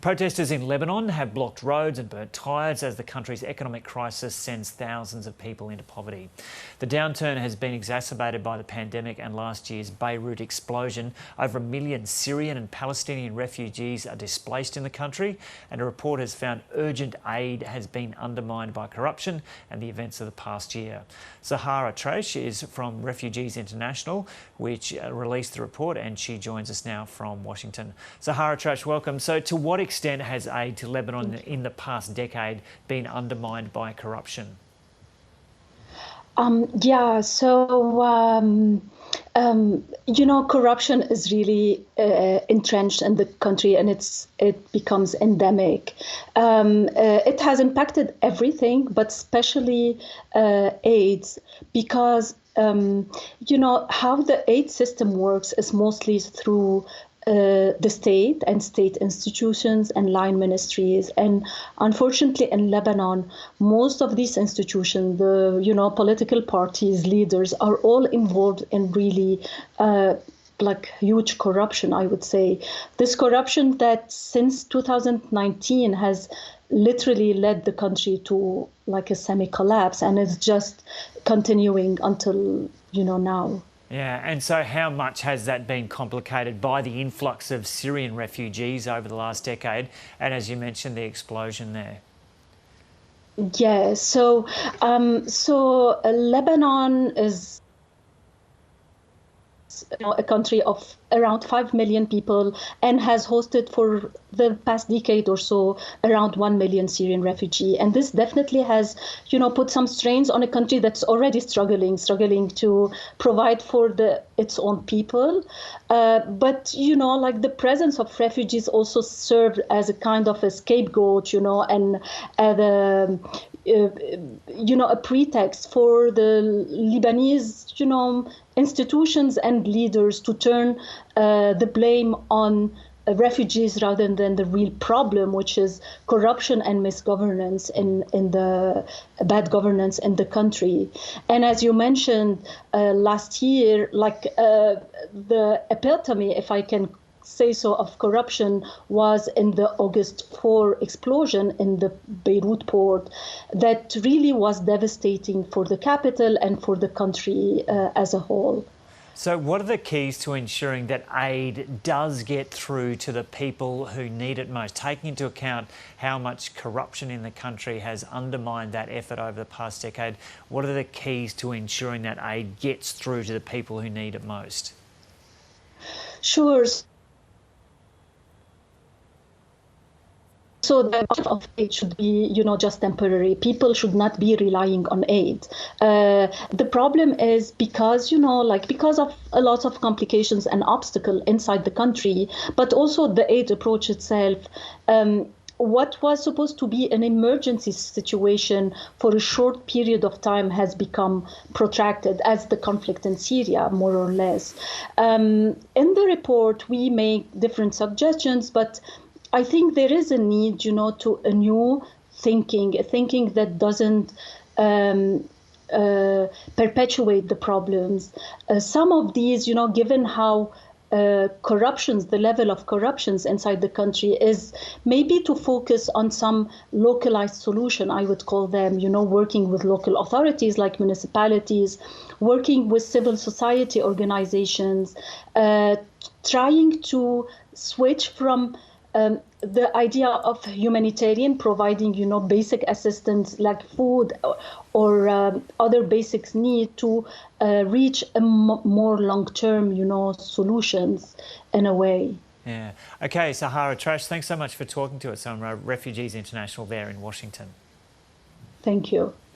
Protesters in Lebanon have blocked roads and burnt tyres as the country's economic crisis sends thousands of people into poverty. The downturn has been exacerbated by the pandemic and last year's Beirut explosion. Over 1 million Syrian and Palestinian refugees are displaced in the country, and a report has found urgent aid has been undermined by corruption and the events of the past year. Sahar Atrache is from Refugees International, which released the report, and she joins us now from Washington. Sahar Atrache, welcome. So to what extent has aid to Lebanon in the past decade been undermined by corruption? Corruption is really entrenched in the country, and it becomes endemic. It has impacted everything, but especially AIDS, because how the aid system works is mostly through the state and state institutions and line ministries. And unfortunately in Lebanon, most of these institutions, the political parties, leaders, are all involved in really huge corruption, I would say. This corruption that since 2019 has literally led the country to a semi-collapse, and is just continuing until now. Yeah, and so how much has that been complicated by the influx of Syrian refugees over the last decade, and as you mentioned, the explosion there? Yeah, so Lebanon is a country of around 5 million people and has hosted for the past decade or so around 1 million Syrian refugees. And this definitely has, put some strains on a country that's already struggling to provide for its own people. But the presence of refugees also served as a kind of a scapegoat, and a pretext for the Lebanese, institutions and leaders to turn the blame on refugees rather than the real problem, which is corruption and misgovernance in the bad governance in the country. And as you mentioned, last year, the epitome, if I can say so, of corruption was in the August 4 explosion in the Beirut port that really was devastating for the capital and for the country as a whole. So what are the keys to ensuring that aid does get through to the people who need it most, taking into account how much corruption in the country has undermined that effort over the past decade? What are the keys to ensuring that aid gets through to the people who need it most? Sure. So the budget of aid should be, just temporary. People should not be relying on aid. The problem is because of a lot of complications and obstacles inside the country, but also the aid approach itself. What was supposed to be an emergency situation for a short period of time has become protracted, as the conflict in Syria, more or less. In the report, we make different suggestions, but I think there is a need, to a new thinking, a thinking that doesn't perpetuate the problems. Some of these, given how the level of corruptions inside the country is, maybe to focus on some localized solution, I would call them, working with local authorities like municipalities, working with civil society organizations, trying to switch from the idea of humanitarian, providing, basic assistance like food or other basic needs, to reach a more long-term, solutions in a way. Yeah. Okay, Sahar Atrache, thanks so much for talking to us on Refugees International there in Washington. Thank you.